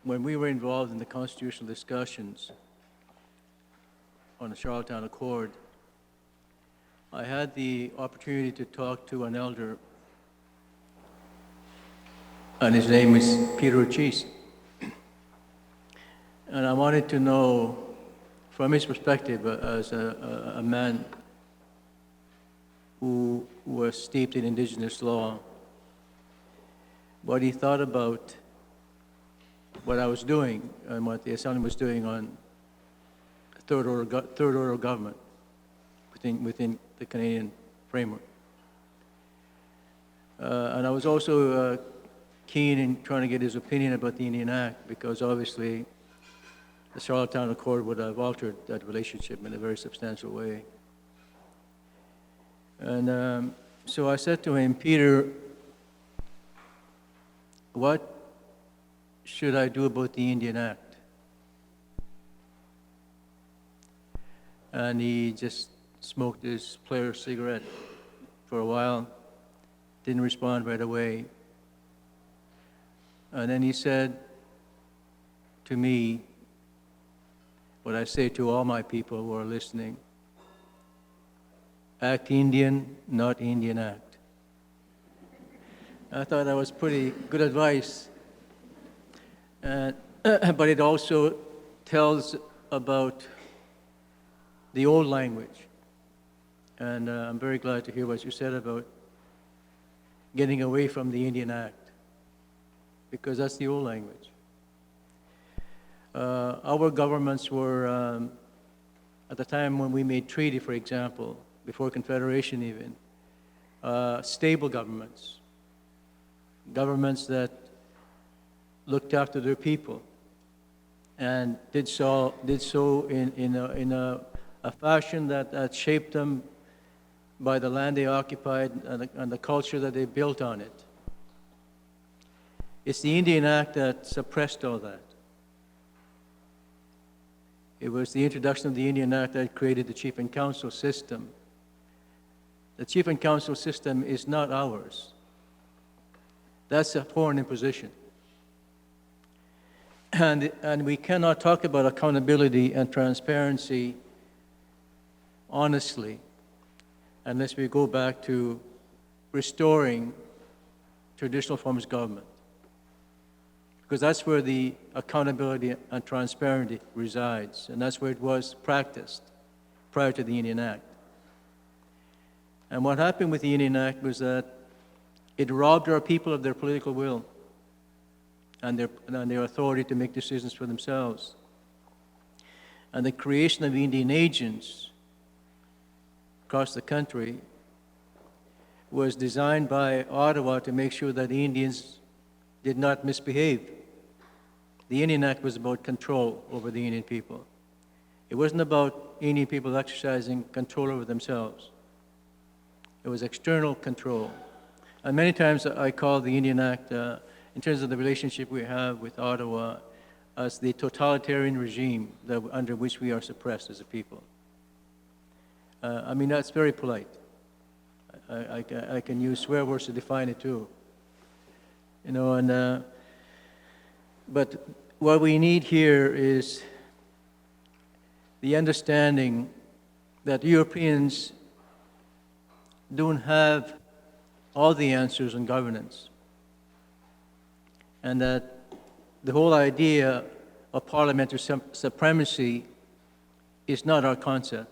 when we were involved in the constitutional discussions on the Charlottetown Accord, I had the opportunity to talk to an elder, and his name is Peter Uchis. And I wanted to know, from his perspective, as a man who was steeped in indigenous law, what he thought about what I was doing and what the Assembly was doing on third order government within the Canadian framework. And I was also keen in trying to get his opinion about the Indian Act, because obviously the Charlottetown Accord would have altered that relationship in a very substantial way. And so I said to him, Peter, what should I do about the Indian Act? And he just smoked his Player cigarette for a while, didn't respond right away. And then he said to me what I say to all my people who are listening: act Indian, not Indian Act. I thought that was pretty good advice. But it also tells about the old language. And I'm very glad to hear what you said about getting away from the Indian Act, because that's the old language. Our governments were, at the time when we made treaty, for example, before Confederation even, stable governments, governments that looked after their people, and did so in a fashion that shaped them by the land they occupied and the culture that they built on it. It's the Indian Act that suppressed all that. It was the introduction of the Indian Act that created the Chief and Council system. The Chief and Council system is not ours. That's a foreign imposition. And we cannot talk about accountability and transparency honestly unless we go back to restoring traditional forms of government, because that's where the accountability and transparency resides, and that's where it was practiced prior to the Indian Act. And what happened with the Indian Act was that it robbed our people of their political will and their authority to make decisions for themselves. And the creation of Indian agents across the country was designed by Ottawa to make sure that the Indians did not misbehave. The Indian Act was about control over the Indian people. It wasn't about Indian people exercising control over themselves. It was external control. And many times I call the Indian Act, in terms of the relationship we have with Ottawa, as the totalitarian regime under which we are suppressed as a people. I mean, that's very polite. I can use swear words to define it too. You know, and but what we need here is the understanding that Europeans don't have all the answers on governance, and that the whole idea of parliamentary supremacy is not our concept.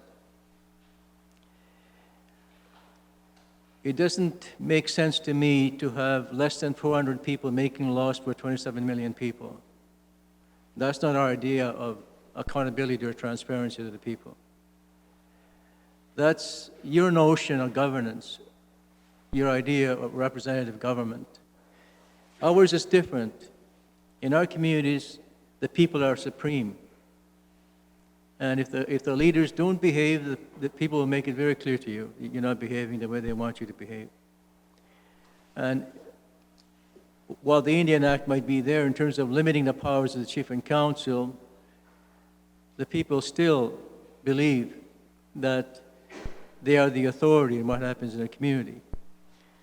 It doesn't make sense to me to have less than 400 people making laws for 27 million people. That's not our idea of accountability or transparency to the people. That's your notion of governance, your idea of representative government. Ours is different. In our communities, the people are supreme. And if the leaders don't behave, the people will make it very clear to you, you're not behaving the way they want you to behave. And while the Indian Act might be there in terms of limiting the powers of the Chief and Council, the people still believe that they are the authority in what happens in their community.